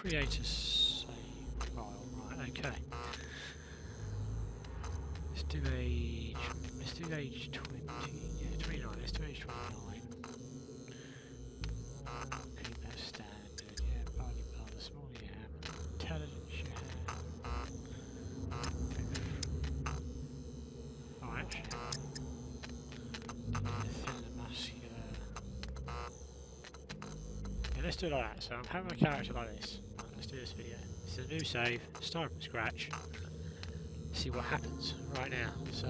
Create a save file. Right, okay. Let's do age 20. Yeah, 29. Let's do age 29. Keep that standard. Yeah, body part, the smaller you have, intelligence you have. Oh, actually, thin and muscular. Yeah, let's do it like that. So I'm having my character like this. Right, let's do this video. This is a new save. Start from scratch. See what happens right now. So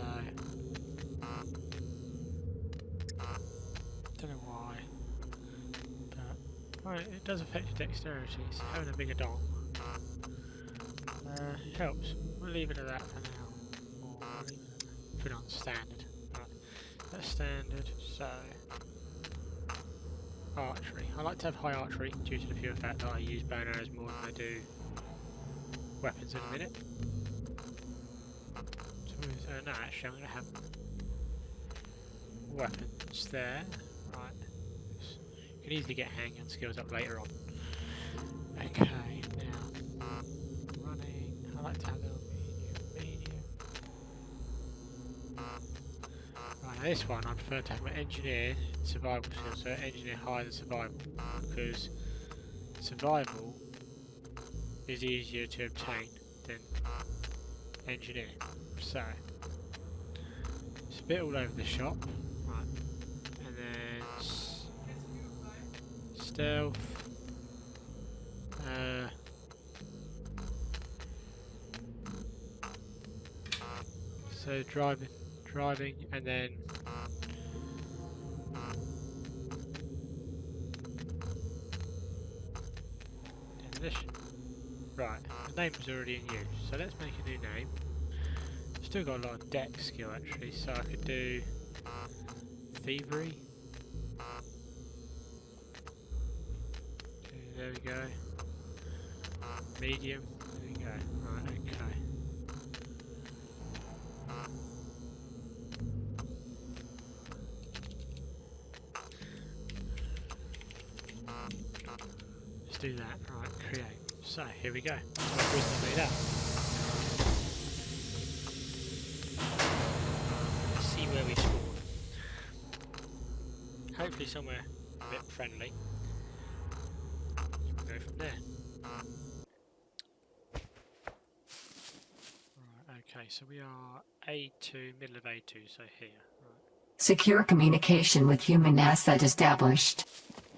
don't know why, but right, it does affect your dexterity. So having a bigger dong helps. We'll leave it at that for now. Or we'll leave it at, put it on standard. Right, that's standard. So archery. I like to have high archery due to the pure fact that I use bow and arrows more than I do weapons in a minute. So, no, actually, I'm going to have weapons there. Right. You can easily get handgun skills up later on. Okay, now running. I like to have it on medium. Right, now this one I prefer to have my engineer survival skills, so engineer higher than survival, because survival is easier to obtain than engineer. So it's a bit all over the shop. Right, and then stealth. So driving, and then demolition. Right, the name was already in use, so let's make a new name. Still got a lot of deck skill actually, so I could do thievery. Okay, there we go. Medium. There we go. Right, okay. Let's do that. Right, create. So here we go. Made up. Let's see where we spawn. Hopefully somewhere a bit friendly. We'll go from there. Right, okay, so we are A2, middle of A2, so here. Right. Secure communication with human asset established.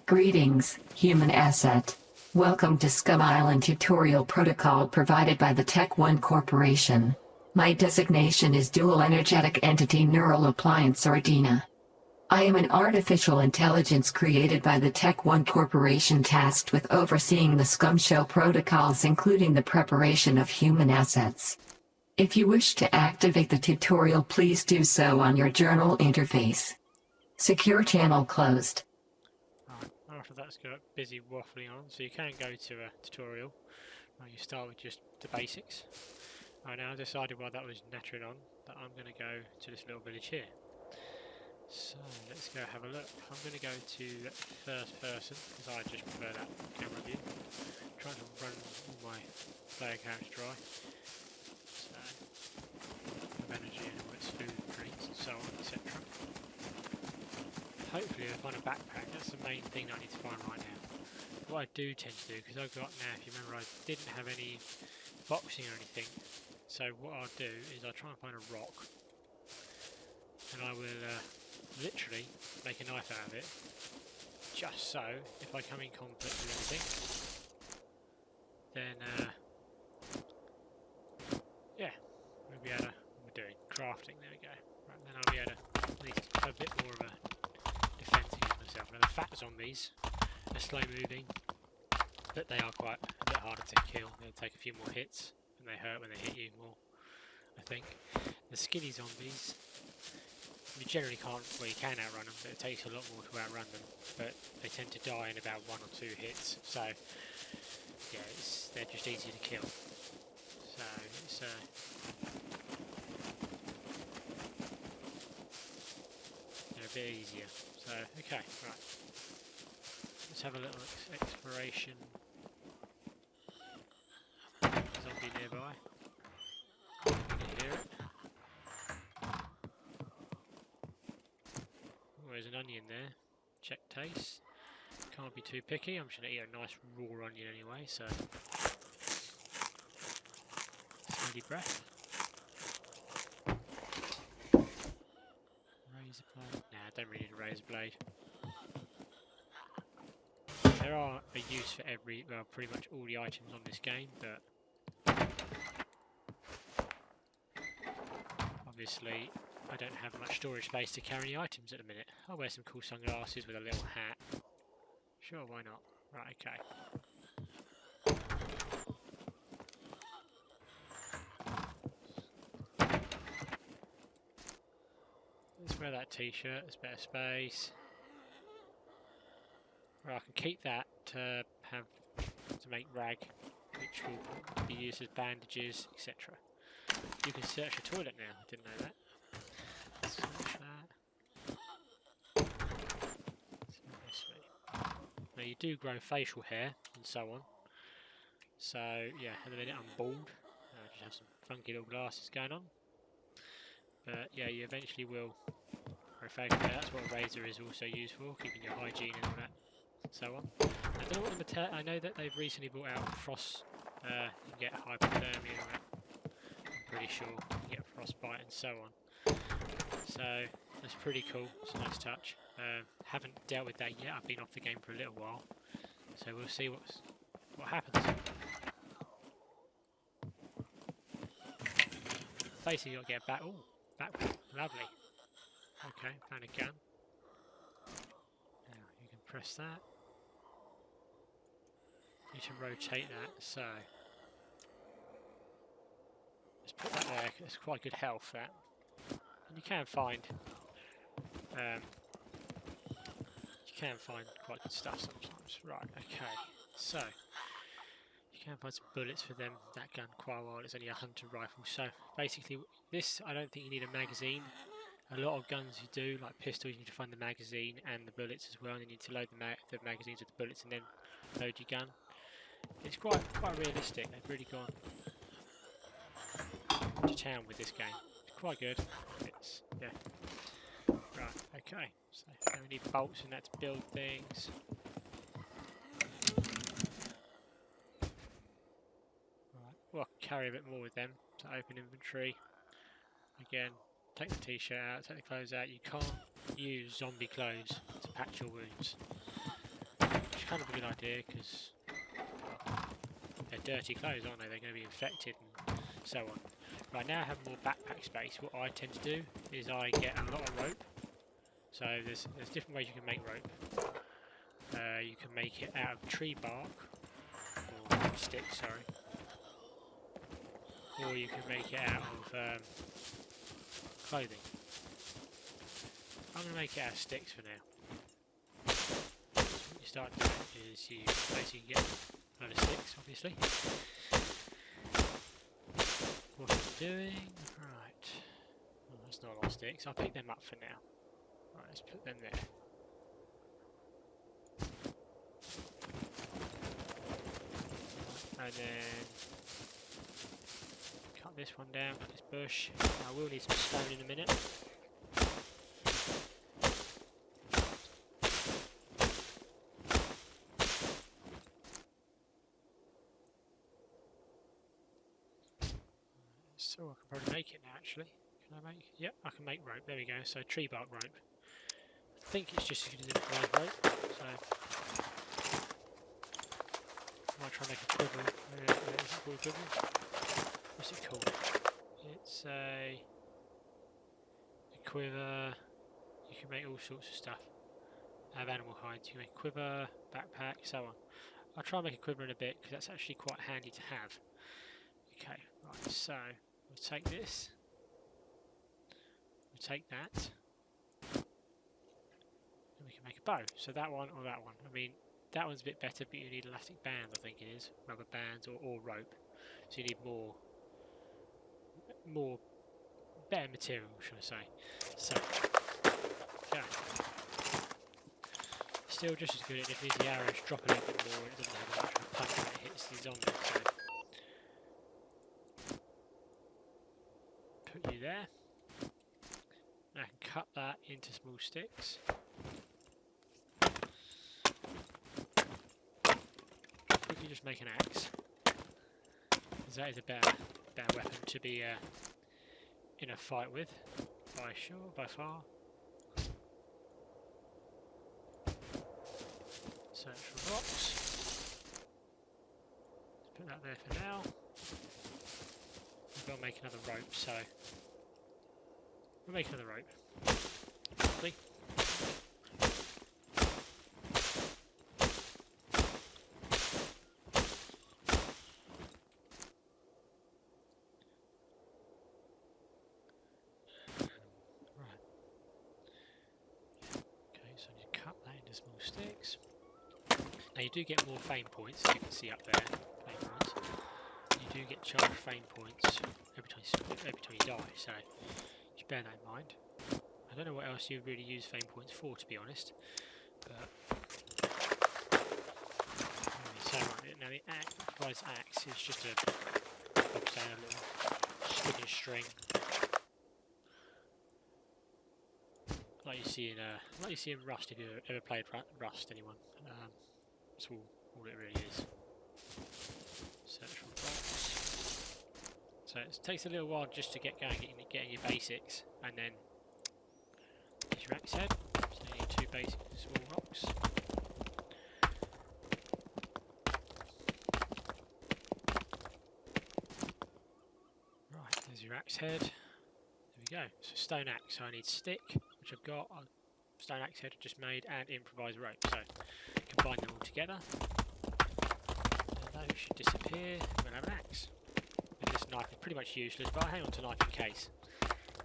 Greetings, human asset. Welcome to Scum Island tutorial protocol provided by the Tech One Corporation. My designation is Dual Energetic Entity Neural Appliance or DENA. I am an artificial intelligence created by the Tech One Corporation tasked with overseeing the Scum Show protocols, including the preparation of human assets. If you wish to activate the tutorial, please do so on your journal interface. Secure channel closed. Right, after that's got busy waffling on, so you can go to a tutorial. Right, you start with just the basics. Right, now I've decided while that was nattering on that I'm going to go to this little village here. So let's go have a look. I'm going to go to first person because I just prefer that camera view. Trying to run all my player characters dry. So, have energy and all its food, drinks and so on, etc. Hopefully I find a backpack. That's the main thing that I need to find right now. What I do tend to do, because I've got now, if you remember, I didn't have any boxing or anything. So what I'll do is I'll try and find a rock, and I will literally make a knife out of it, just so if I come in conflict with anything, then yeah, we'll be able to. We're doing crafting. There we go. Right, then I'll be able to at least have a bit more of a defense against myself. Now the fat zombies are slow moving, but they are quite a bit harder to kill. They'll take a few more hits, and they hurt when they hit you more, I think. The skinny zombies, you generally can't, well you can outrun them, but it takes a lot more to outrun them, but they tend to die in about 1 or 2 hits, so yeah, they're just easy to kill. So it's they're a bit easier. So okay, right. Let's have a little exploration zombie nearby. You can hear it. Oh, there's an onion there. Check taste. Can't be too picky. I'm just going to eat a nice raw onion anyway, so... Smelly breath. Razor blade. Nah, I don't really need a razor blade. There are a use for well, pretty much all the items on this game, but obviously I don't have much storage space to carry any items at the minute. I'll wear some cool sunglasses with a little hat. Sure, why not? Right, okay. Let's wear that t-shirt, there's better space. Right, I can keep that to make rag, which will be used as bandages, etc. You can search a toilet now, I didn't know that. Search that. This way. Now you do grow facial hair and so on. So yeah, at the minute I'm bald. I just have some funky little glasses going on. But yeah, you eventually will grow facial hair. That's what a razor is also used for, keeping your hygiene and all that, and so on. I don't know what I know that they've recently brought out frost. You can get hypothermia and all that. I'm pretty sure you can get frostbite and so on. So that's pretty cool. It's a nice touch. Haven't dealt with that yet. I've been off the game for a little while, so we'll see what happens. Basically, you got to get back. Oh, backpack, lovely. Okay, found a gun. Now you can press that. You need to rotate that. So let's put that there. It's quite good health. That, and you can find quite good stuff sometimes. Right, okay, so you can find some bullets for that gun quite a while. It's only a hunter rifle, so basically this, I don't think you need a magazine. A lot of guns you do, like pistols, you need to find the magazine and the bullets as well, and you need to load the magazines with the bullets and then load your gun. It's quite realistic. They've really gone to town with this game. It's quite good. It's, yeah. Right, okay. So now we need bolts and that to build things. Right. Well, I can carry a bit more with them to open inventory. Again, take the t-shirt out, take the clothes out. You can't use zombie clothes to patch your wounds. Which is kind of a good idea because they're dirty clothes, aren't they? They're going to be infected and so on. Right, now I have more backpack space. What I tend to do is I get a lot of rope. So there's different ways you can make rope. You can make it out of tree bark, or sticks, sorry. Or you can make it out of clothing. I'm going to make it out of sticks for now. So what you start doing is you basically get a load of sticks, obviously. What I'm doing, right. Well, that's not a lot of sticks. I'll pick them up for now. Right, let's put them there. And then cut this one down, this bush. I will need some stone in a minute. So I can probably make it now actually. Can I make? Yep, I can make rope. There we go. So tree bark rope. I think it's just as good as improvised rope. So I might try and make a quiver. Is it called a quiver? What's it called? It's a quiver. You can make all sorts of stuff out of animal hides. You can make a quiver, backpack, so on. I'll try and make a quiver in a bit because that's actually quite handy to have. Okay, right, so we'll take this. We'll take that. And we can make a bow. So that one or that one. I mean, that one's a bit better, but you need elastic bands, I think it is. Rubber bands or rope. So you need better material, should I say. So, okay. Still just as good, it just needs the arrows drop a little bit more, and it doesn't have much of a punch when it hits the zombie. So there. And I can cut that into small sticks. Quickly just make an axe, because that is a better weapon to be in a fight with, by far. Search for rocks. Let's put that there for now. We've got to make another rope, so we'll make another rope. Quickly. Small sticks. Now you do get more fame points, as you can see up there. Fame points. You do get charged fame points every time you die, so just bear that in mind. I don't know what else you really use fame points for, to be honest. But so now the axe is just a little stick and string. Like you see in Rust, if you've ever played Rust, anyone. That's all it really is. Search for rocks. So it takes a little while just to get going, getting your basics, and then there's your axe head. So you need 2 basic small rocks. Right, there's your axe head. There we go. So stone axe. So I need stick, which I've got. Stone axe head I just made, and improvised rope. So combine them all together. And those should disappear. And we'll have an axe. And this knife is pretty much useless, but I hang on to knife in case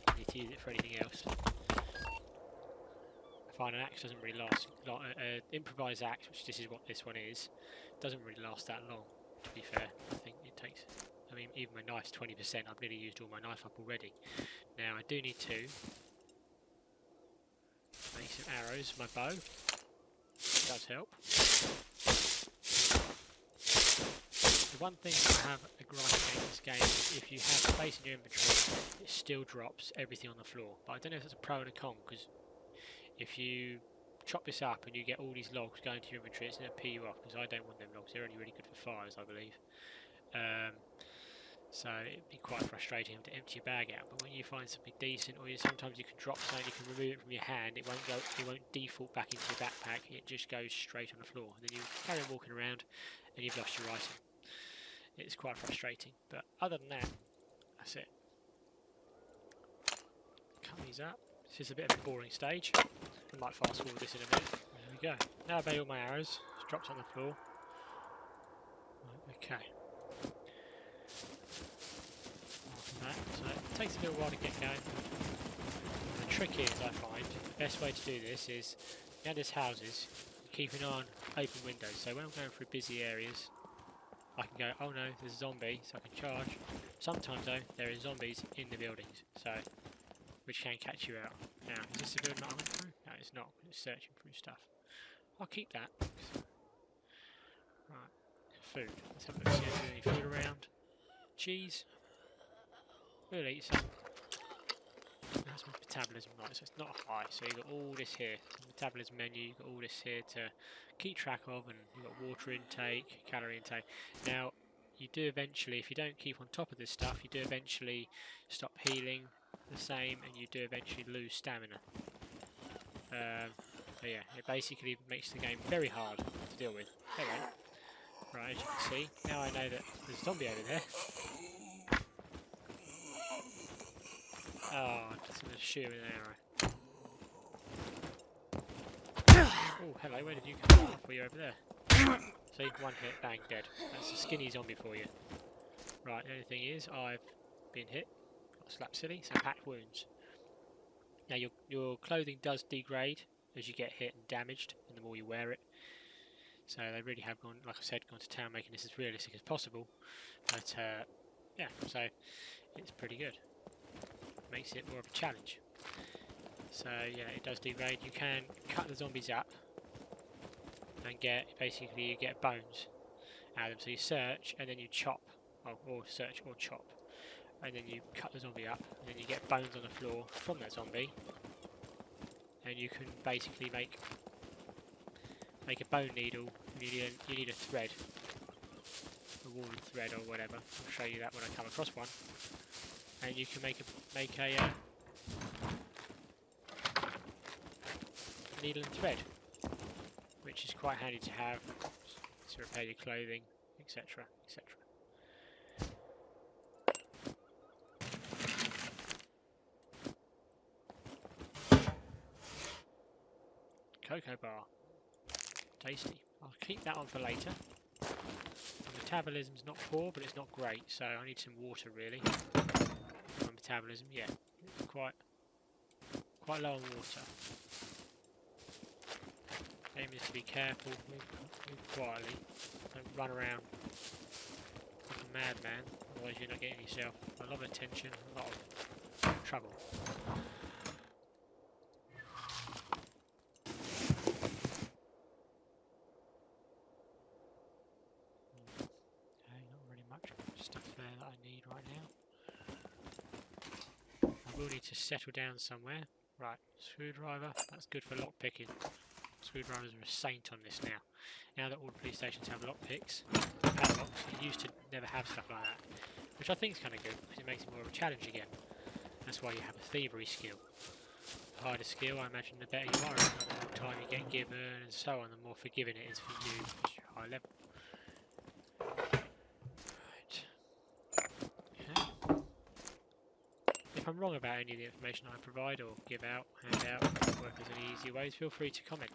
I need to use it for anything else. I find an axe doesn't really last. Improvised axe, which this is what this one is, doesn't really last that long. To be fair, I think it takes. I mean, even my knife's 20%. I've nearly used all my knife up already. Now I do need to make some arrows. My bow does help. The one thing I have a gripe against this game is if you have space in your inventory, it still drops everything on the floor. But I don't know if that's a pro and a con, because if you chop this up and you get all these logs going to your inventory, it's going to pee you off, because I don't want them logs. They're only really good for fires, I believe. So it'd be quite frustrating having to empty your bag out. But when you find something decent, or sometimes you can drop something, you can remove it from your hand. It won't default back into your backpack. It just goes straight on the floor. And then you carry on walking around, and you've lost your item. It's quite frustrating. But other than that, that's it. Cut these up. This is a bit of a boring stage. I might fast forward this in a minute. There we go. Now I've made all my arrows. It's dropped on the floor. Right, okay. So it takes a little while to get going. The trick is, I find, the best way to do this is, you know, there's houses, keep an eye on open windows. So when I'm going through busy areas, I can go, oh no, there's a zombie, so I can charge. Sometimes though, there are zombies in the buildings, so which can catch you out. Now, is this the building that I went through? No, it's not. It's searching through stuff. I'll keep that. Right, food. Let's have a look, see if there's any food around. Cheese. We'll eat some. That's my metabolism, right? So it's not high. So you've got all this here, metabolism menu. You've got all this here to keep track of, and you've got water intake, calorie intake. Now, you do eventually, if you don't keep on top of this stuff, you do eventually stop healing the same, and you do eventually lose stamina. But yeah, it basically makes the game very hard to deal with. Anyway, right, as you can see, now I know that there's a zombie over there. Oh, I'm just going to shoot with an arrow. Oh, hello, where did you come from? Were you over there? See, one hit, bang, dead. That's a skinny zombie for you. Right, the only thing is, I've been hit, got slapped silly, so packed wounds. Now, your clothing does degrade as you get hit and damaged, and the more you wear it. So they really have gone, like I said, gone to town making this as realistic as possible. But, yeah, so it's pretty good. Makes it more of a challenge. So yeah, it does degrade. You can cut the zombies up and get, basically you get bones out of them. So you search and then you chop, or search or chop. and then you cut the zombie up, and then you get bones on the floor from that zombie, and you can basically make a bone needle. You need a thread, a wool thread or whatever. I'll show you that when I come across one, and you can make a needle and thread, which is quite handy to have to repair your clothing, etc., etc. Cocoa bar, tasty. I'll keep that on for later. My metabolism's not poor, but it's not great, so I need some water really. My metabolism, yeah, quite low on water. Aim is to be careful, move quietly, don't run around like a madman, otherwise you're not getting yourself a lot of attention, a lot of trouble. Okay, not really much stuff there that I need right now. I will need to settle down somewhere. Right, screwdriver, that's good for lock picking. Screwdrivers are a saint on this now. Now that all the police stations have lockpicks, padlocks, you used to never have stuff like that. Which I think is kind of good, because it makes it more of a challenge again. That's why you have a thievery skill. The higher the skill, I imagine the better you are, and the more time you get given, and so on, the more forgiving it is for you, because you're high level. Right. Okay. If I'm wrong about any of the information I provide or give out, hand out, or if there's any easy ways, feel free to comment.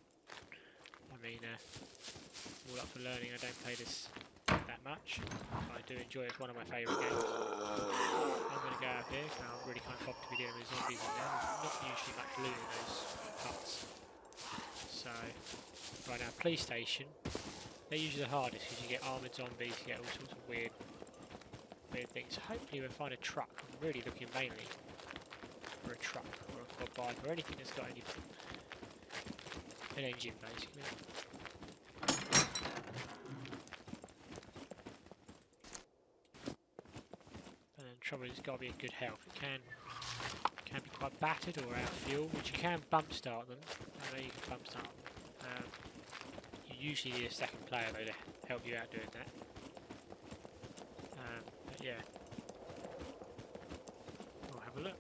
I mean, all up for learning. I don't play this that much. I do enjoy it. It's one of my favourite games. I'm going to go out here because I really can't bother to be dealing with zombies in there. There's not usually much loot in those huts. So, right now, police station. They're usually the hardest because you get armoured zombies, you get all sorts of weird things. Hopefully we'll find a truck. I'm really looking mainly for a truck or a quad bike or anything that's got an engine basically. And then trouble is it's got to be in good health. It can be quite battered or out of fuel, which you can bump start them. I know you can bump start them. You usually need a second player though to help you out doing that. But yeah, we'll have a look.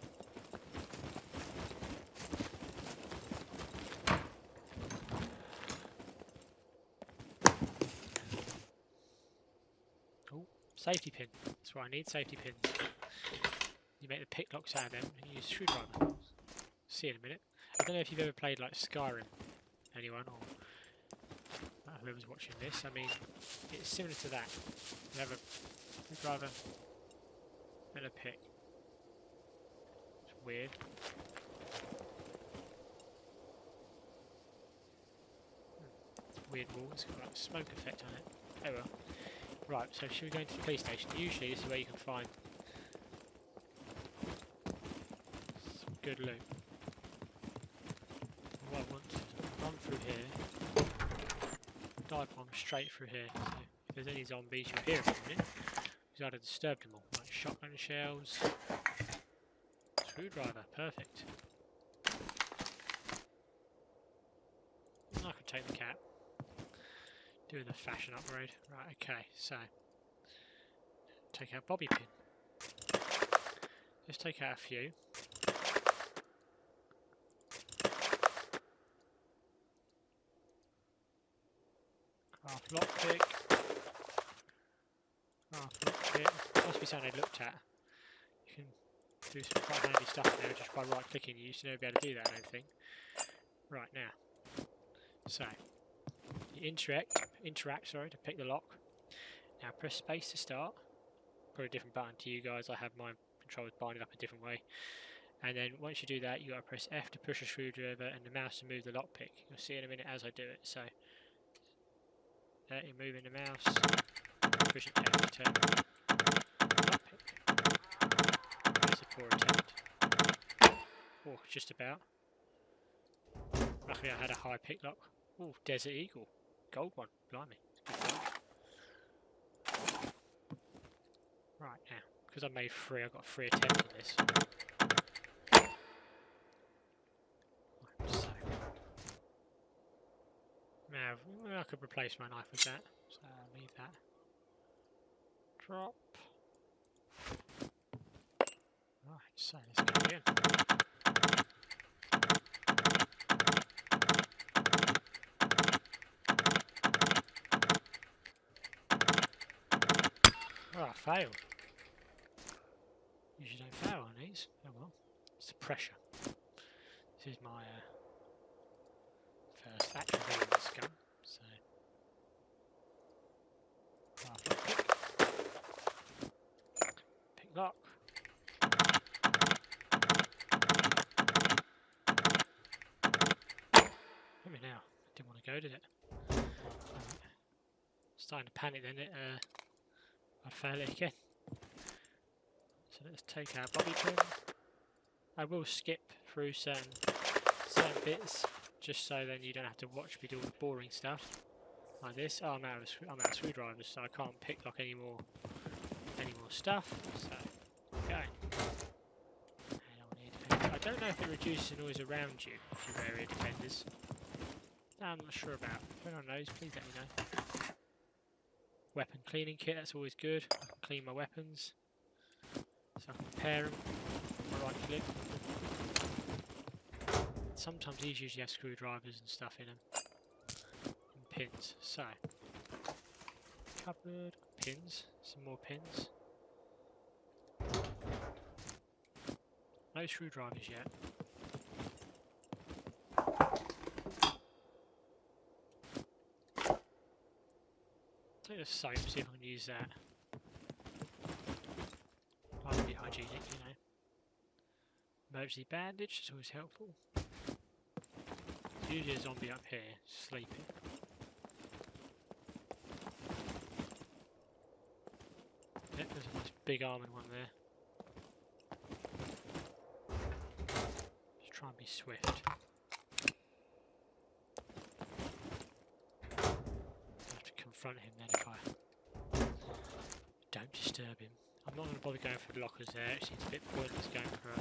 Oh, safety pin. That's what I need, safety pins. You make the pick locks out of them and you use a screwdriver. See in a minute. I don't know if you've ever played like Skyrim, anyone, or whoever's watching this. I mean, it's similar to that. You have a screwdriver and a pick. It's weird. It's a weird wall. It's got like a smoke effect on it. Oh well. Right, so should we go into the police station? Usually this is where you can find some good loot. What I want to run through here, dive bomb straight through here. So if there's any zombies, you'll hear them in a minute, because I'd have disturbed them all. Like shotgun shells, screwdriver, perfect. I could take the cap. Doing the fashion upgrade. Right, okay, so take out bobby pin. Let's take out a few. Craft lockpick. Craft lockpick. Must be something I looked at. You can do some quite handy stuff now just by right clicking. You used to never be able to do that, I don't think. Right, now. So you interact to pick the lock. Now press space to start. Probably a different button to you guys. I have my controls binded up a different way. And then once you do that, you got to press F to push a screwdriver and the mouse to move the lockpick. You'll see in a minute as I do it. So you're moving the mouse, pushing F to turn the lockpick. That's a poor attempt. Oh, just about. Luckily I had a high pick lock. Oh, Desert Eagle. Gold one. Blimey. Good one. Right, now, because I made 3, I got 3 attempts on this. Right, so now I could replace my knife with that, so I'll leave that. Drop. Right, so let's go again. Oh, I failed. Usually don't fail on these. Oh well. It's the pressure. This is my first actual video with Scum, so pick lock. Let me now. Didn't want to go, did it? Right. Starting to panic then. I'd fail it again. So let's take our bobby pin. I will skip through certain bits, just so then you don't have to watch me do all the boring stuff like this. Oh, I'm out of screwdrivers, so I can't pick lock any more stuff. So going. I don't know if it reduces the noise around you if you wear ear defenders. No, I'm not sure about. If anyone knows, please let me know. Weapon cleaning kit, that's always good. I can clean my weapons, so I can repair them. Right click. Sometimes these usually have screwdrivers and stuff in them, and pins. So, cupboard, pins, some more pins. No screwdrivers yet. Take the soap, see if I can use that. Might be hygienic, you know. Emergency bandage, it's always helpful. Usually a zombie up here, sleeping. Yep, there's a nice big armoured one there. Just try and be swift. I have to confront him then if I don't disturb him. I'm not going to bother going for the lockers there, actually it's a bit pointless going for a...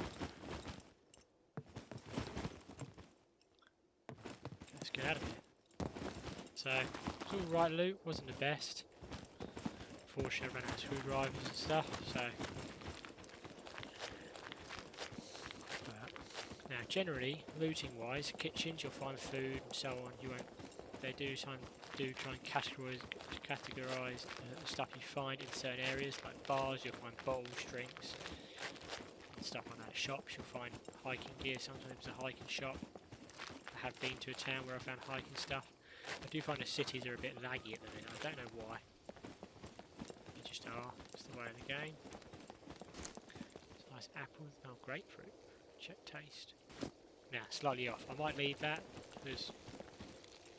Let's get out of here. So, it's all right loot, wasn't the best. Unfortunately I ran out of screwdrivers and stuff, so... Now generally, looting wise, kitchens you'll find food and so on, you won't... They do try and categorise the stuff you find in certain areas, like bars, you'll find bottles, drinks, and stuff like that. Shops, you'll find hiking gear, sometimes it's a hiking shop. I have been to a town where I found hiking stuff. I do find the cities are a bit laggy at the minute, I don't know why. They just are, it's the way of the game. It's a nice apple, oh grapefruit, check taste. Now, slightly off, I might leave that, because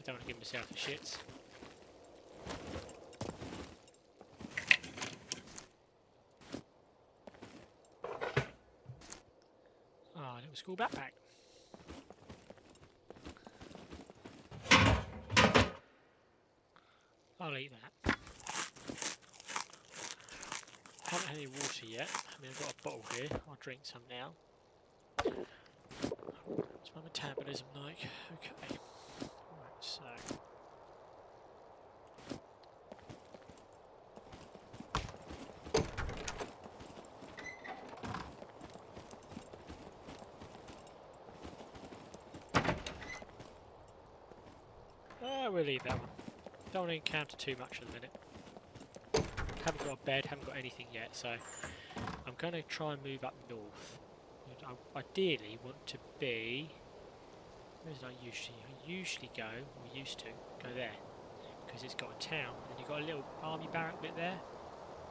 I don't want to give myself the shits. Ah, little school backpack. I'll eat that. Haven't had any water yet. I mean, I've got a bottle here. I'll drink some now. What's my metabolism like? Okay. Right, so. We'll leave that one. Don't want to encounter too much at the minute. Haven't got a bed, haven't got anything yet, so I'm going to try and move up north. I ideally want to be... Where did I usually go, or used to, go there. Because it's got a town, and you've got a little army barrack bit there,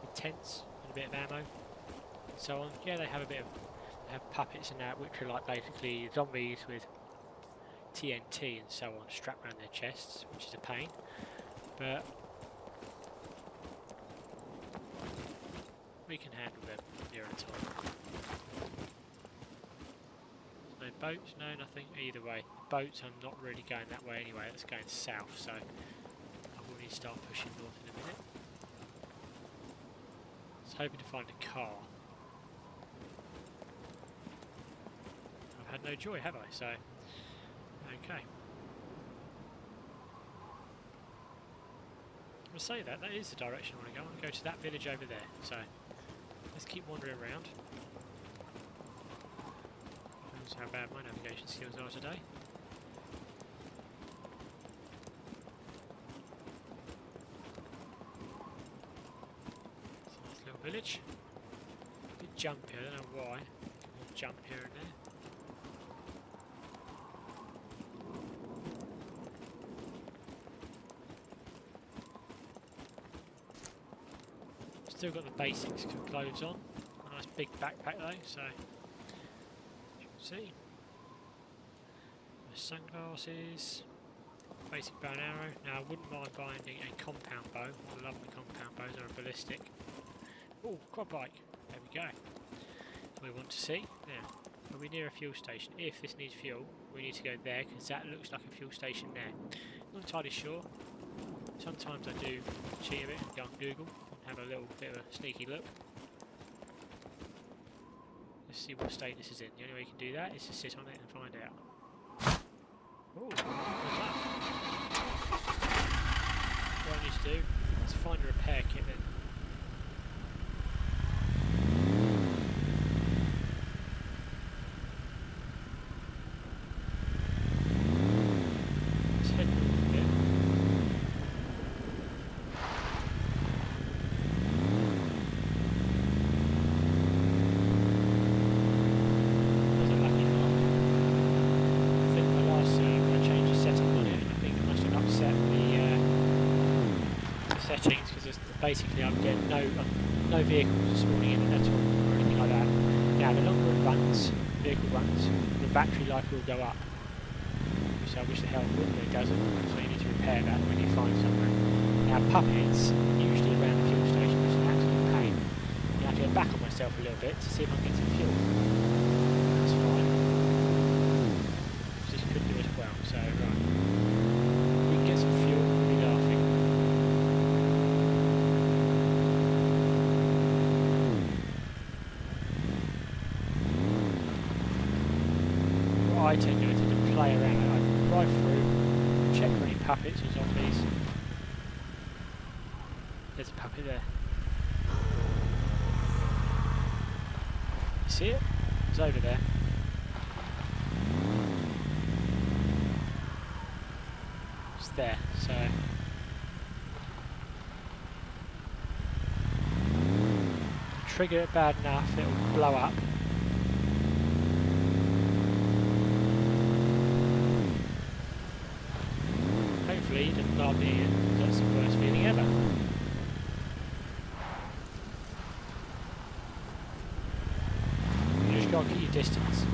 with tents and a bit of ammo, and so on. Yeah, they have a bit of... They have puppets and that, which are like basically zombies with TNT and so on strapped around their chests, which is a pain, but we can handle them near a time. No boats, no nothing, either way. Boats, I'm not really going that way anyway, that's going south, so I will need to start pushing north in a minute. I was hoping to find a car, I've had no joy, have I? So, okay. I'll say that is the direction I want to go. I want to go to that village over there. So, let's keep wandering around. That's how bad my navigation skills are today. It's a nice little village. A bit jumpy, I don't know why. We'll jump here and there. Still got the basics clothes on. A nice big backpack though, so you can see. My sunglasses, basic bow and arrow. Now I wouldn't mind buying a compound bow. I love the compound bows, or a ballistic. Oh, quad bike. There we go. We want to see. Now, are we near a fuel station? If this needs fuel, we need to go there because that looks like a fuel station there. Not entirely sure. Sometimes I do cheat a bit and go on Google. Have a little bit of a sneaky look. Let's see what state this is in. The only way you can do that is to sit on it and find out. Oh, look at that. What I need to do is find a repair kit then. Let's head north a bit. Settings because basically I'm getting no vehicles this morning in at all or anything like that. Now the longer it runs, vehicle runs, the battery life will go up. So I wish the hell it would, but it doesn't. So you need to repair that when you find somewhere. Now puppets usually around the fuel station, which is an absolute pain. I have to get back on myself a little bit to see if I can get some fuel. That's fine. This could do as well. So right, we can get some fuel. We'll be laughing. I tend to play around. I can drive through, check for any puppets or zombies. There's a puppet there. You see it? It's over there. It's there, so... trigger it bad enough, it'll blow up. Hopefully, it doesn't blow me and that's the worst feeling ever. You just gotta keep your distance.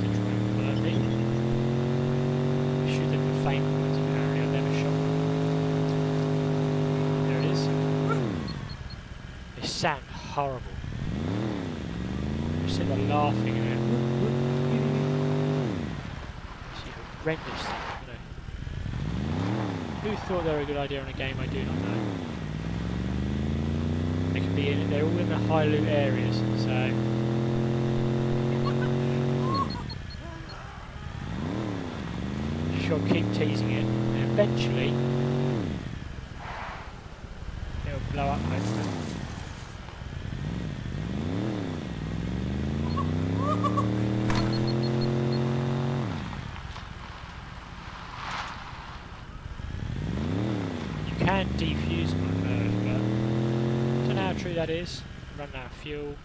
To try and follow me. Shoot them for faint points, apparently. I've never shot one. There it is. They sound horrible. You sit there laughing at it. It's horrendous thing. Who thought they were a good idea on a game? I do not know. They could be in. They're all in the high loot areas, so sure keep teasing it, and eventually it'll blow up. Hopefully. Can defuse my bird, but don't know how true that is. Run out of fuel.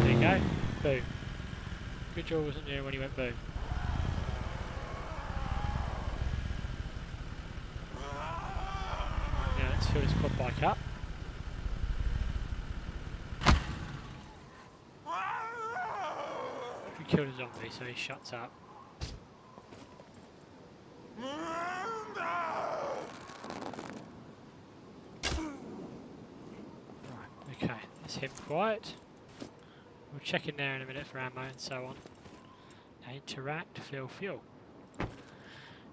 There you go. Boom. Good job I wasn't there when he went boom. Now let's fill this quad bike up. Killed a zombie, so he shuts up. Right, okay, that's him quiet. We'll check in there in a minute for ammo and so on. Now interact, fill fuel.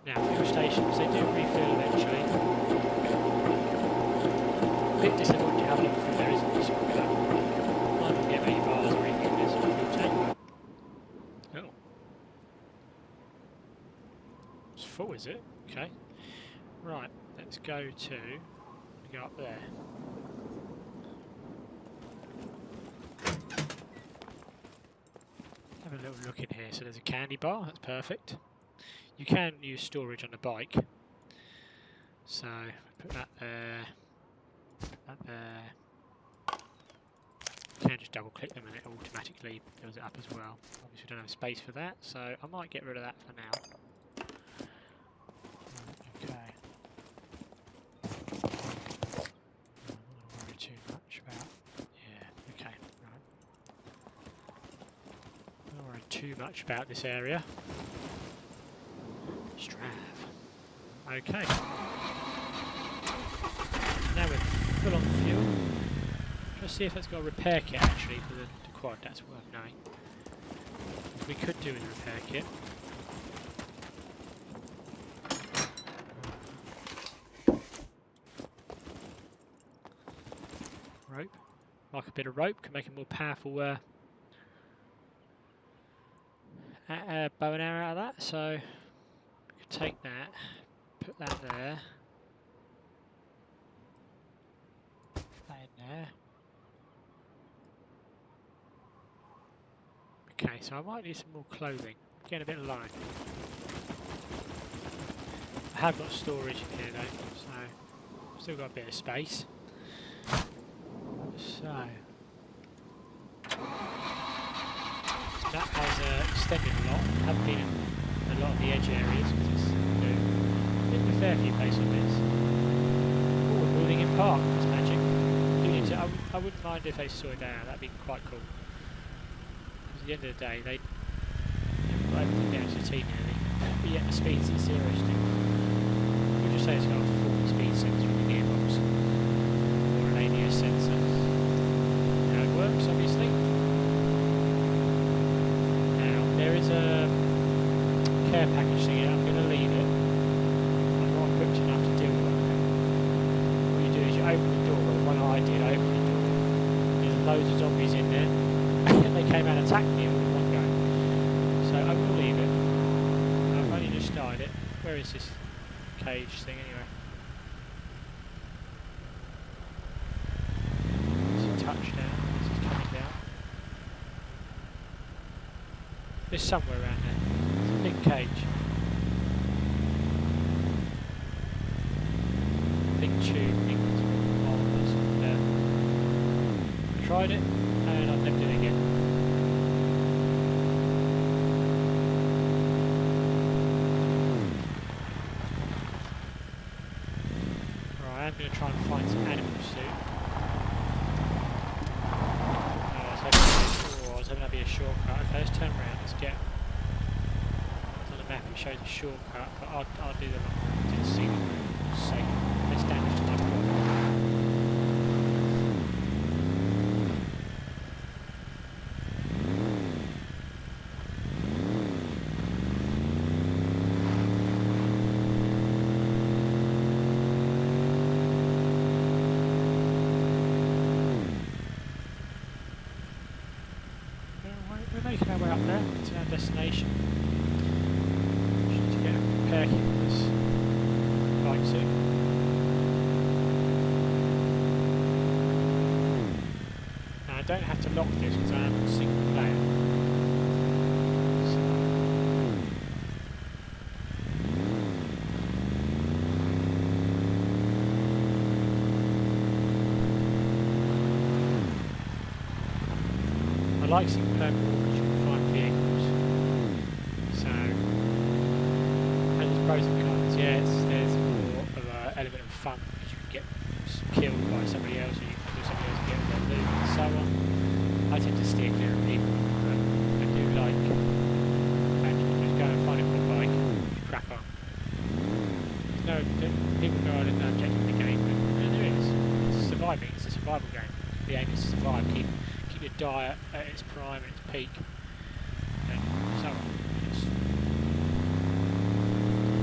Now, fuel stations, they do refill eventually. A bit disappointing how little fuel there is in this one, but I don't get any bars or anything in this fuel tank. Oh. It's full, is it? Okay. Right, let's go up there. Have a little look in here. So there's a candy bar, that's perfect. You can use storage on the bike. So put that there, put that there. You can just double click them and it automatically fills it up as well. Obviously we don't have space for that, so I might get rid of that for now. Okay. I'm not worry too much about. Yeah, okay, right. Don't worry too much about this area. Strav. Okay. Now we're full on fuel. Let's see if it's got a repair kit actually for the quad, that's worth knowing. We could do with a repair kit. Rope. Like a bit of rope, can make a more powerful bow and arrow out of that, so we could take that, put that there, put that in there. Okay, so I might need some more clothing, getting a bit low. I have got storage in here though, so I've still got a bit of space. So that has extended a lot. I haven't been in a lot of the edge areas because it's new. Been a fair few places on this. Oh, we're moving in park. That's magic. I wouldn't mind if they sorted that out. That'd be quite cool. Because at the end of the day, they got everything down to the T nearly. But yet the speed's at 0 still. We'll just say it's got a 40 speed sensor in the gearbox. Or an ADS sensor. How it works, obviously. There is a care package thing here. I'm going to leave it. I'm not equipped enough to deal with it. What you do is you open the door. The one I did, I opened the door. There's loads of zombies in there. They came out and attacked me all in one go. So I will leave it. I've only just started it. Where is this cage thing anyway? This is touchdown. This is coming down. There's somewhere around there. It's a big cage. Big tube. I think it's what there. I tried it and I've never done it again. Right, I'm going to try and find some animal suit. I was hoping that'd be a shortcut. Okay, let's turn around, let's get on the map. It shows a shortcut, but I'll do the long route to the scenic route. Safe. Less damage to my quad. We're making our way up there to our destination. Just to get a repair kit for this bike suit. Now I don't have to lock this because I am a single player. I like single player more because you can find vehicles. So, and there's pros and cons. Yes, there's more of an element of fun because you can get killed by somebody else, or you can kill somebody else and get their loot and so on. I tend to steer clear of people, but I do like and you can just go and find a good bike and crack on. No, people know I didn't know objective in the game, but there is. It's surviving. It's a survival game. The aim is to survive. Keep your diet at its prime and its peak, and so on. It's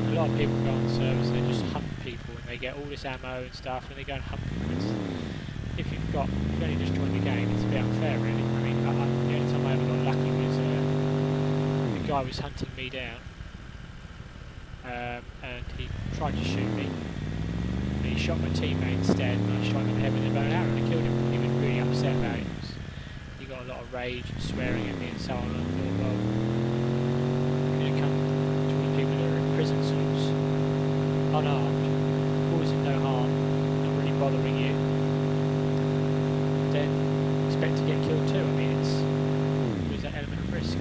a lot lot of people go on servers and they just hunt people and they get all this ammo and stuff and they go and hunt people. If you've only just joined the game, it's a bit unfair really. I mean, the only time I ever got lucky was the guy was hunting me down and he tried to shoot me. And he shot my teammate instead and I shot him in the head with a bow and arrow and I killed him. He was really upset about it. He got a lot of rage and swearing at me and so on, and I thought, well, I'm going to come towards people that are in prison suits, unarmed, causing no harm, not really bothering you, then expect to get killed too. I mean, there's that element of risk.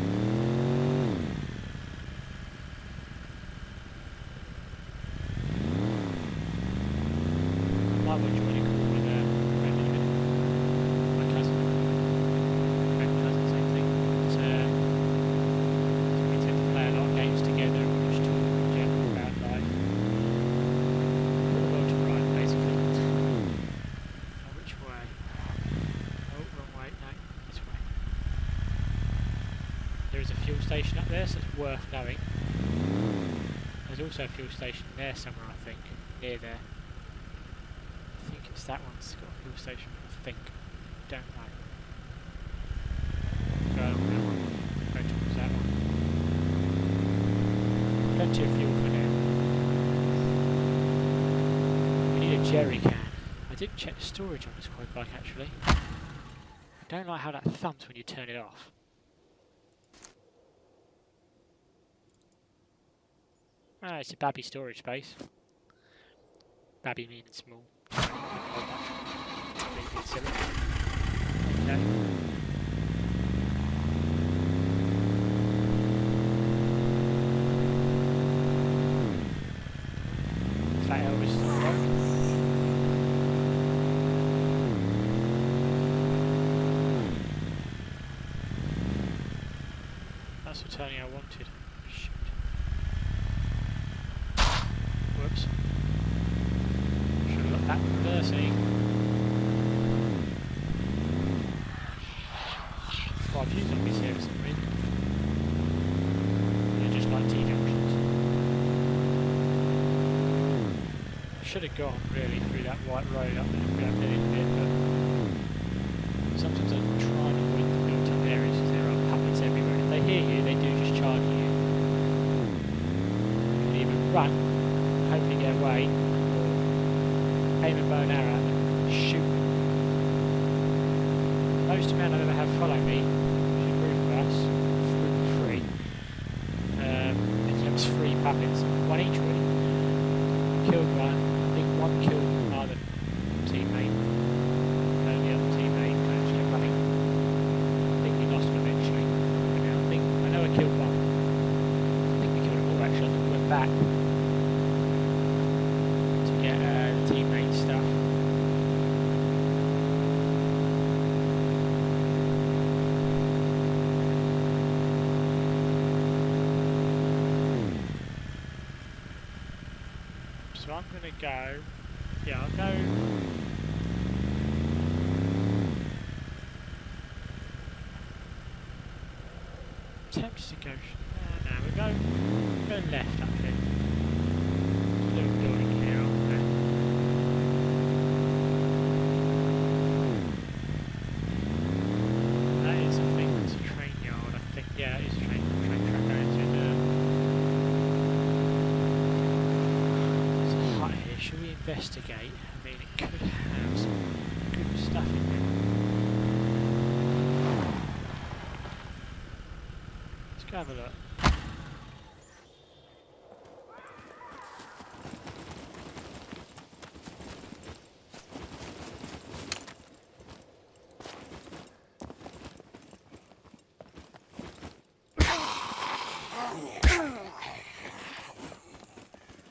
I might well join a call with a friend in a minute. My cousin. Same thing. So we tend to play a lot of games together and just talk in general about life. Put the world to right, basically. Oh, which way? Oh, wrong way. No, this way. There is a fuel station up there, so it's worth knowing. There's also a fuel station there somewhere, I think. Near there. I think it's that one's got a fuel station, I think. Don't know. Go on that one. Go towards that one. Plenty of fuel for now. We need a jerry can. I didn't check the storage on this quad bike actually. I don't like how that thumps when you turn it off. Ah, it's a babby storage space. Babby meaning small. Big silly. Okay. Fat Elvis is on the road. That's the turning I wanted. Shit. Whoops. Should have got that reversing. Well, I've used zombies here for some reason. They're just like T-junctions. I should have gone really through that white road up there, through that little bit, but sometimes I try and avoid the built up areas because there are puppets everywhere. If they hear you, they do just charge you. You can either run, hopefully get away, or aim a bow and arrow and shoot them. Most men I've ever had follow me, which is group of us, group of 3, and it was 3 puppets, one each really. Killed one, I think one killed my other teammate, and the other teammate managed to get running. I think we lost him eventually. I know I killed one. I think we killed them all actually. I think we went back to get the teammate stuff. So I'm going to go, yeah, I'll go, tempted to go, no, we'll go left up here. There's a little building here, aren't there? That is, I think, that's a train yard, I think, yeah, it is a train track going to the... Should we investigate? I mean, it could have some good stuff in there. Let's go have a look.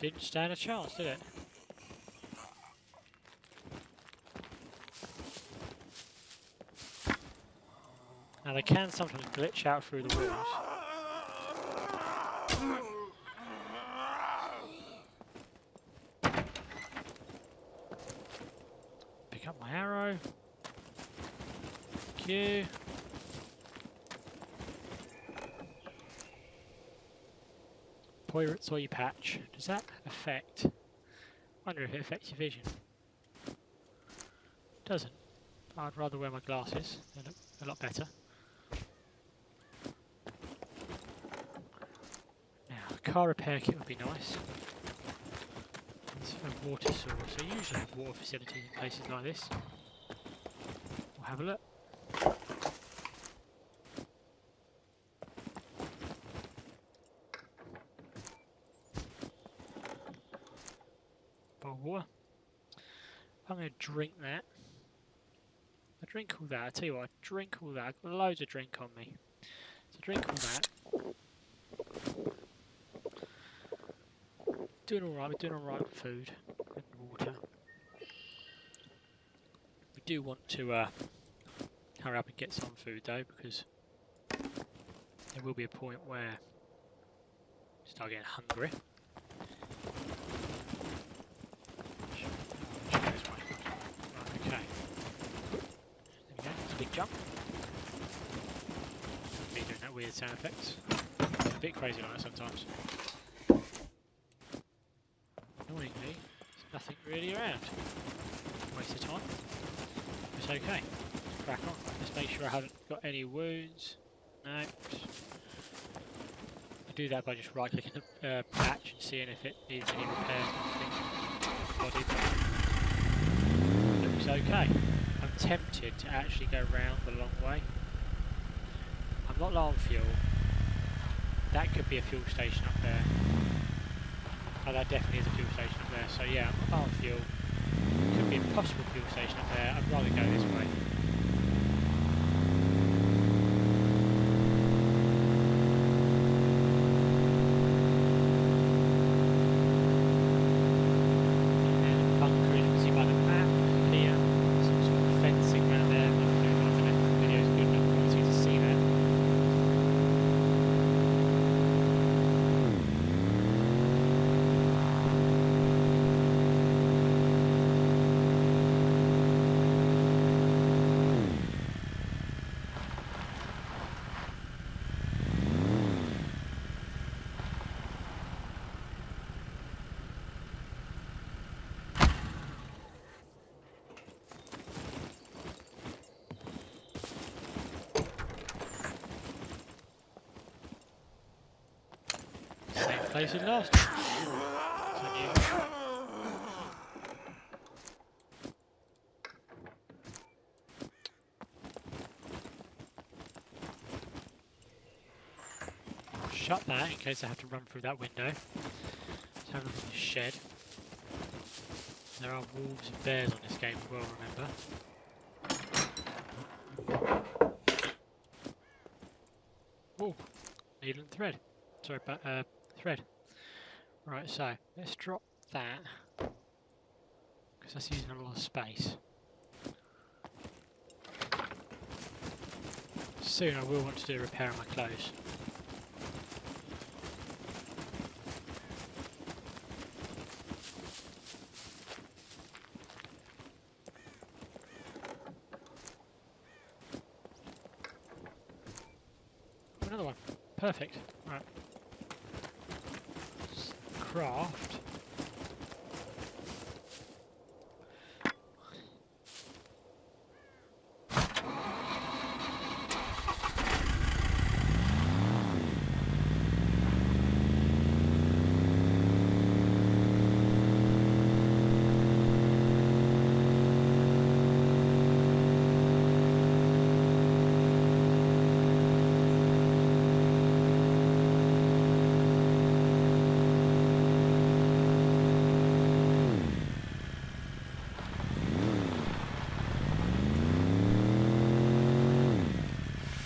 Didn't stand a chance, did it? Now they can sometimes glitch out through the walls. Pick up my arrow. Thank you. soy patch. Does that affect? I wonder if it affects your vision. Doesn't. I'd rather wear my glasses. They look a lot better. Now, a car repair kit would be nice. It's a water source. So usually have water facilities in places like this. We'll have a look. Bottle of water. I'm going to drink that. I drink all that. I tell you what, I drink all that. I've got loads of drink on me. So drink all that. Doing alright, we're doing alright with food and water. We do want to hurry up and get some food though, because there will be a point where we start getting hungry. Okay. There we go, it's a big jump. Me doing that weird sound effects. It's a bit crazy like that sometimes. Annoyingly, there's nothing really around. Waste of time. It's okay. Let's crack on. Let's make sure I haven't got any wounds. No. I do that by just right clicking the patch and seeing if it needs any repairs or anything. Body. Looks okay. I'm tempted to actually go round the long way. I'm not low on fuel. That could be a fuel station up there. Oh, that definitely is a fuel station up there. So yeah, I'm not low on fuel. Could be a possible fuel station up there. I'd rather go this way. Place it last time. Shut that in case I have to run through that window. Let's have a look at the shed. There are wolves and bears on this game as well, remember? Oh, needle and thread. Sorry about thread. Right, so let's drop that because that's using a lot of space. Soon I will want to do a repair on my clothes. Another one. Perfect. Right. Craft.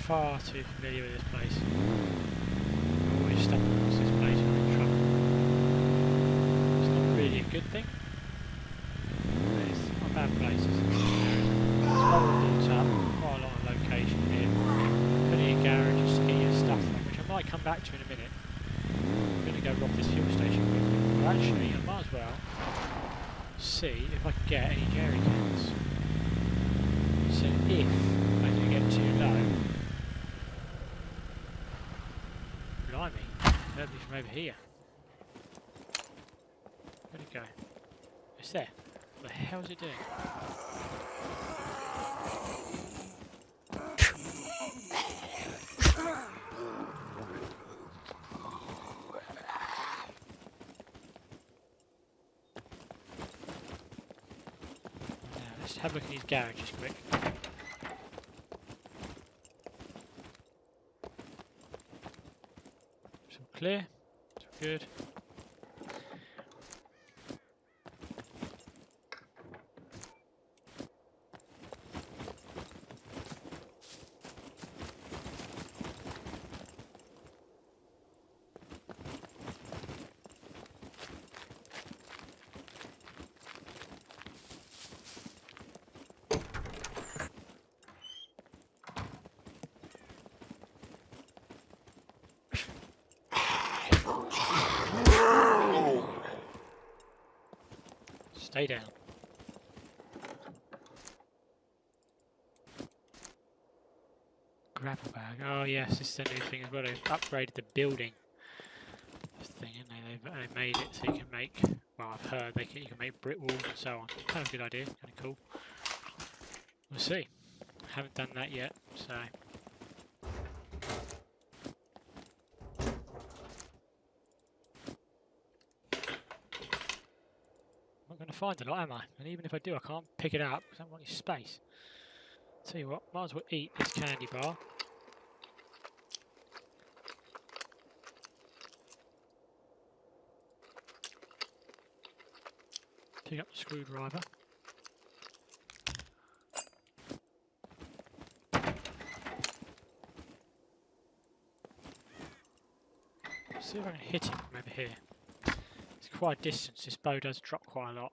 Far too familiar with this place. I'm always stuck across this place when I'm in trouble. It's not really a good thing. It's not a bad place, is it? It's well built up, quite a lot of location here. Plenty of garages to get your stuff from, which I might come back to in a minute. I'm going to go rob this fuel station quickly. Well, actually, I might as well see if I can get any jerry cans. So if I do get too low, blimey, heard me from over here. It's there. What the hell is it doing? Now, let's have a look at these garages quick. It's all clear. It's all good. Stay down. Gravel bag. Oh yes, this is the new thing as well. They've upgraded the building thing, and they made it so you can make. Well, I've heard you can make brick walls and so on. Kind of a good idea. Kind of cool. We'll see. Haven't done that yet, so. I'm not going to find a lot, am I? And even if I do, I can't pick it up because I don't want any space. Tell you what, might as well eat this candy bar. Pick up the screwdriver. See if I can hit him from over here. It's quite a distance, this bow does drop quite a lot.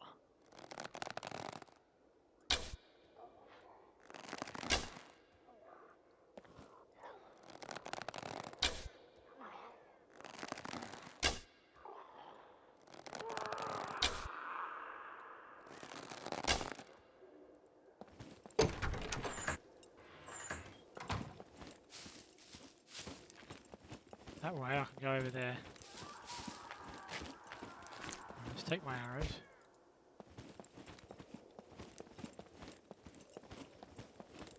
That way I can go over there. Let's take my arrows.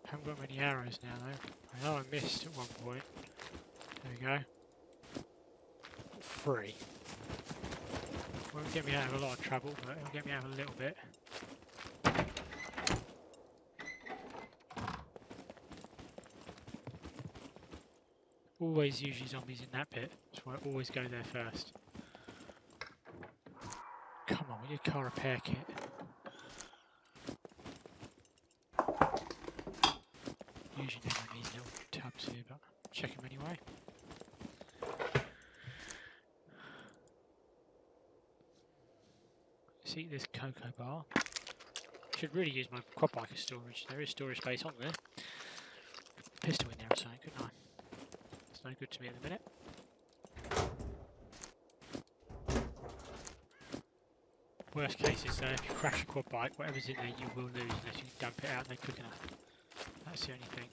Haven't got many arrows now though. I know I missed at one point. There we go. 3. Won't get me out of a lot of trouble, but it'll get me out of a little bit. Always usually zombies in that bit, so I always go there first. Come on, with your car repair kit. Usually never in these little tubs here, but check them anyway. Let's eat this cocoa bar. Should really use my quad bike as storage. There is storage space on there. Pistol in there or something, couldn't I? No good to me at the minute. Worst case is if you crash a quad bike, whatever's in there you will lose unless you dump it out there quick enough. That's the only thing.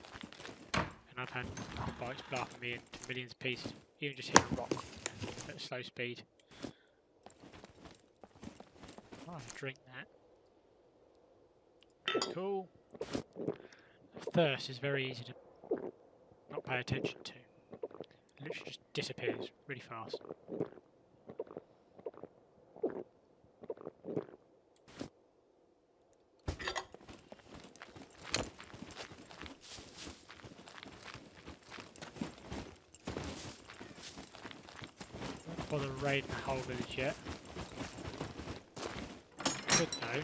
And I've had quad bikes blasting me into millions of pieces, even just hitting a rock at a slow speed. I'll drink that. Cool. Thirst is very easy to not pay attention to. It literally just disappears really fast. Won't bother raiding the whole village yet. Could though.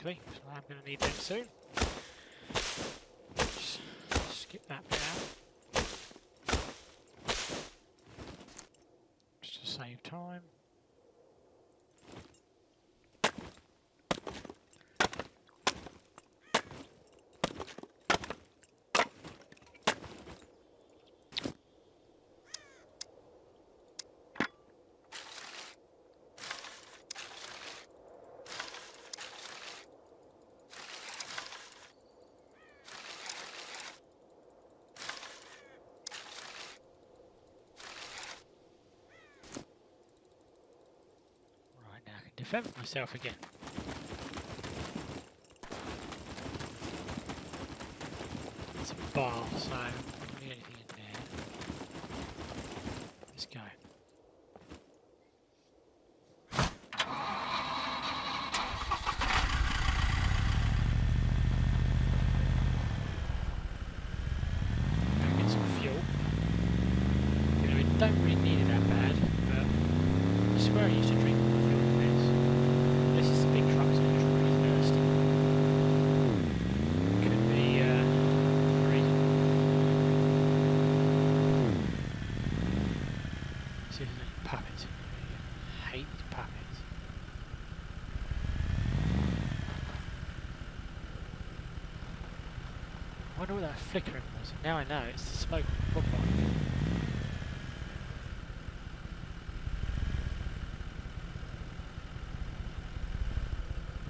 Quickly, so I'm going to need them soon. Just skip that bit out. Just to save time. defend myself again. It's a bar, so I don't need anything in there. Let's go. Get some fuel. You know, we don't really need it that bad, but I swear I used to drink more fuel than this. This is the big trucks that are just really thirsty. Could be a reason. See if there's any puppets in there. I hate these puppets. I wonder what that flickering was. Now I know, it's the smoke on the quad bike.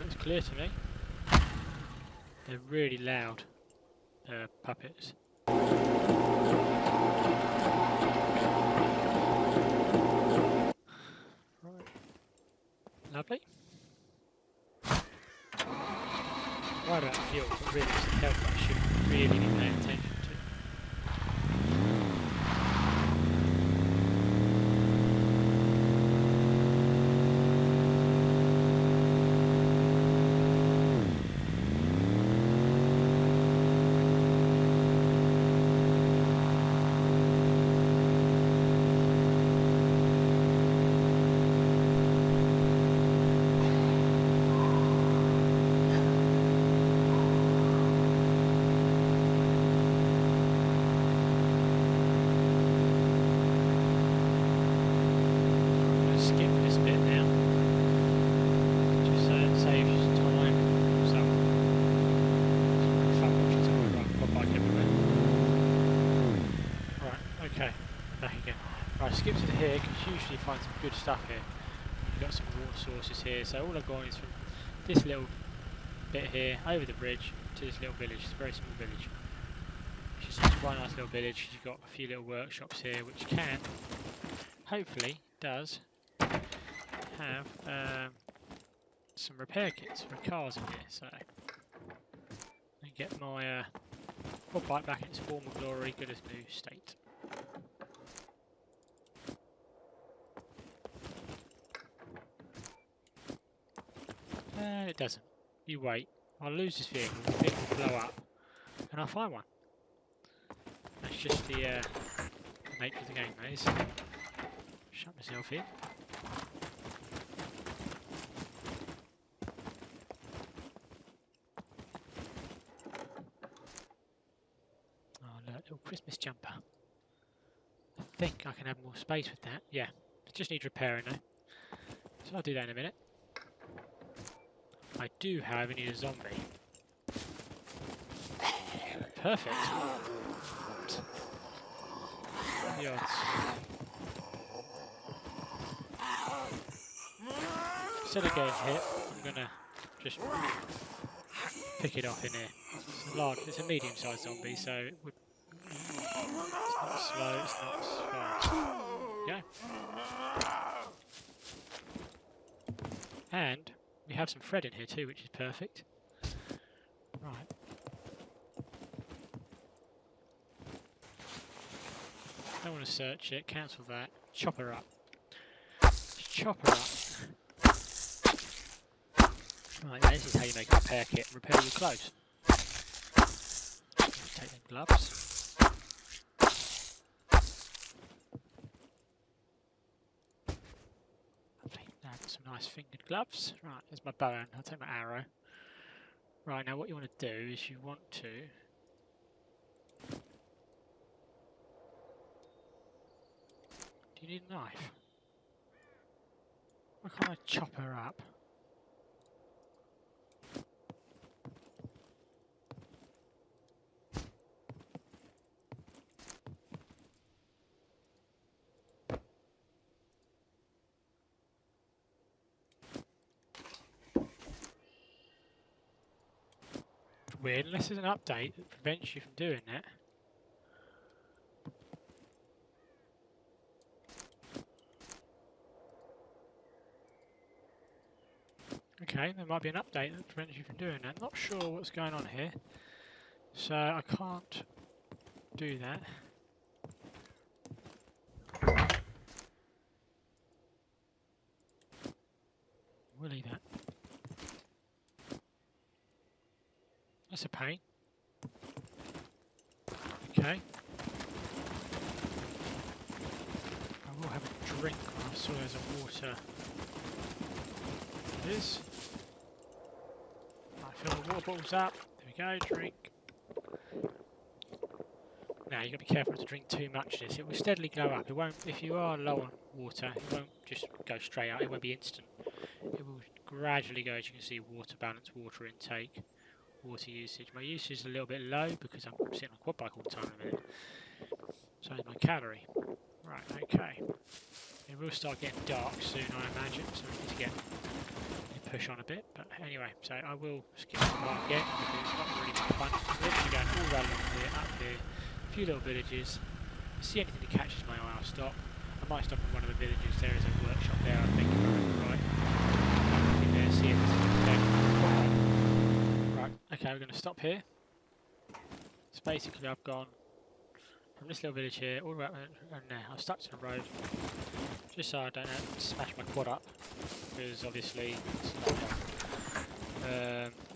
Looks clear to me. They're really loud, puppets. Right. Lovely. Right about fuel, but really it's the health that I should really be paying attention to. Skip to here because you usually find some good stuff here. You've got some water sources here, so all I've got is from this little bit here over the bridge to this little village. It's a very small village, which is just quite a nice little village. You've got a few little workshops here which can, hopefully does have some repair kits for cars in here, so I can get my quad bike back in its former glory, good as new state. It doesn't. You wait. I'll lose this vehicle, it will blow up, and I'll find one. That's just the nature of the game, that is. Shut myself in. Oh look, little Christmas jumper. I think I can have more space with that. Yeah, it just needs repairing though. So I'll do that in a minute. I do, however, need a zombie. Perfect. The odds. Instead of getting hit, I'm gonna just pick it off in here. It's a medium-sized zombie, so it would. It's not slow. It's not fast. Yeah. And we have some thread in here too, which is perfect. Right. Don't want to search it, cancel that. Chop her up. Chop her up. Right, this is how you make a repair kit and repair your clothes. Take them gloves. Now I've got some nice fingered gloves. Right, there's my bow and I'll take my arrow. Right, now what you want to do is you want to do you need a knife? Why can't I chop her up? Weird, unless there's an update that prevents you from doing that. Okay, there might be an update that prevents you from doing that. Not sure what's going on here, so I can't do that. We'll leave that. That's a pain. Okay. I will have a drink. I saw there's a water. It is. Right, fill the water bottles up. There we go, drink. Now you've got to be careful not to drink too much of this. It will steadily go up. It won't, if you are low on water, it won't just go straight up. It won't be instant. It will gradually go, as you can see, water balance, water intake, water usage. My usage is a little bit low because I'm sitting on a quad bike all the time in a minute. So is my calorie. Right, okay. It will start getting dark soon, I imagine, so we need to push on a bit. But anyway, so I will skip the part again because it's not really much fun. I'm literally going all around here, up here, a few little villages. If I see anything that catches my eye, I'll stop. I might stop in one of the villages. There is a workshop there, I think, if I remember right. I'll in there, see if there's anything there. Right, okay, we're going to stop here. So basically I've gone from this little village here all the way up and now. I've stuck to the road just so I don't have to smash my quad up because obviously it's not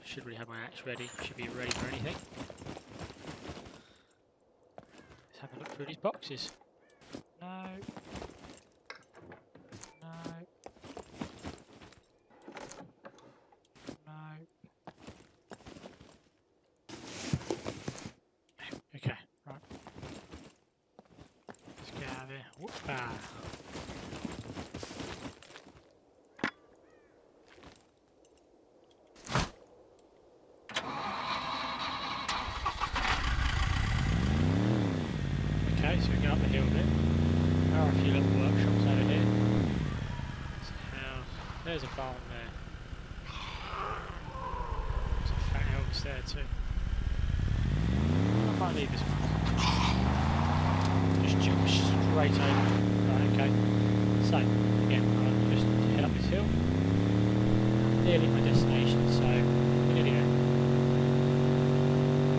should really have my axe ready, should be ready for anything. Let's have a look through these boxes. No. No. No. Okay, right. Let's get out of here. Whoop-ah. Okay, so we go up the hill a bit. There are a few little workshops over here. There's a house. There's a barn there. There's a fat Elvis there too. I might leave this one. Just jump straight over. Right, okay. So, again, I'll just head up this hill. Nearly my destination, so we're nearly there.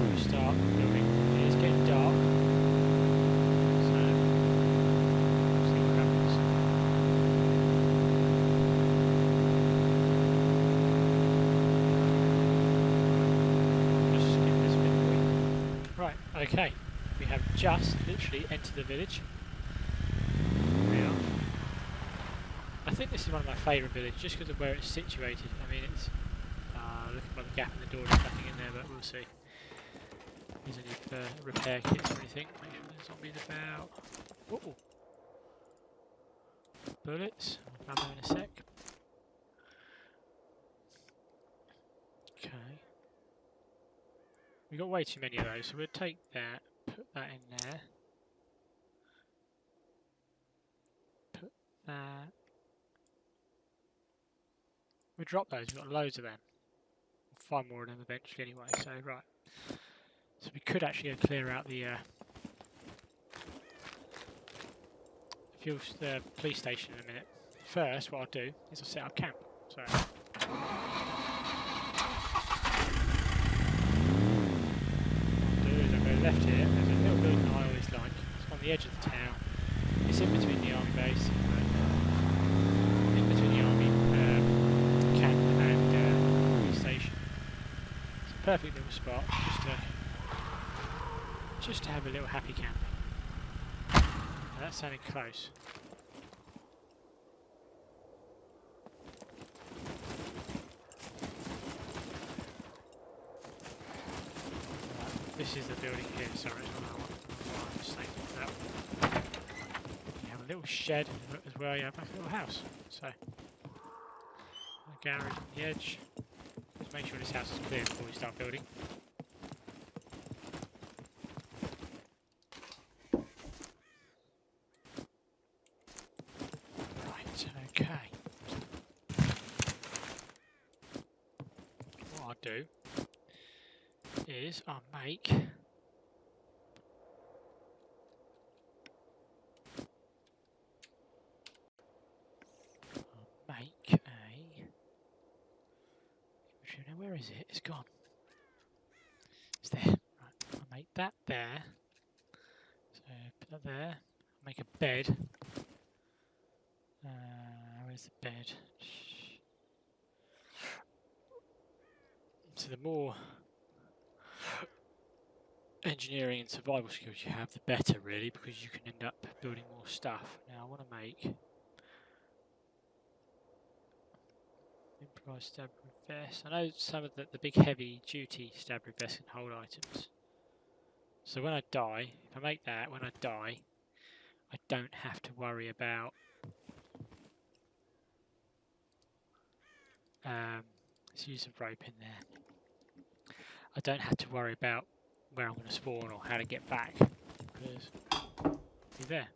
We'll start building. It is getting dark. Okay, we have just literally entered the village. Here we are. I think this is one of my favourite villages just because of where it's situated. I mean, it's looking by the gap in the door, there's nothing in there, but we'll see. There's any repair kits or anything. Make sure there's zombies about. Oh, bullets. I'll grab them in a sec. Okay. We've got way too many of those, so we'll take that, put that in there. Put that. We'll drop those, we've got loads of them. We'll find more of them eventually anyway, so right. So we could actually go clear out the police station in a minute. First, what I'll do is I'll set up camp. So. Left here, there's a little building I always like. It's on the edge of the town. It's in between the army base, in between the army camp and police station. It's a perfect little spot just to have a little happy camp. Now that's sounding close. This is the building here, sorry, it's not that one. I'm just saying that one. You have a little shed as well, you have a little house. So, a garage on the edge. Just make sure this house is clear before we start building. Right, okay. What I'll do is I'll make where is it? It's gone. It's there. Right, I'll make that there. So put that there. Make a bed. Where's the bed? So the more engineering and survival skills you have, the better really, because you can end up building more stuff. Now I want to make improvised stab-proof vest. I know some of the big heavy duty stab-proof vests can hold items. So when I die, if I make that, when I die, I don't have to worry about let's use some rope in there. I don't have to worry about where I'm going to spawn or how to get back, because you're there.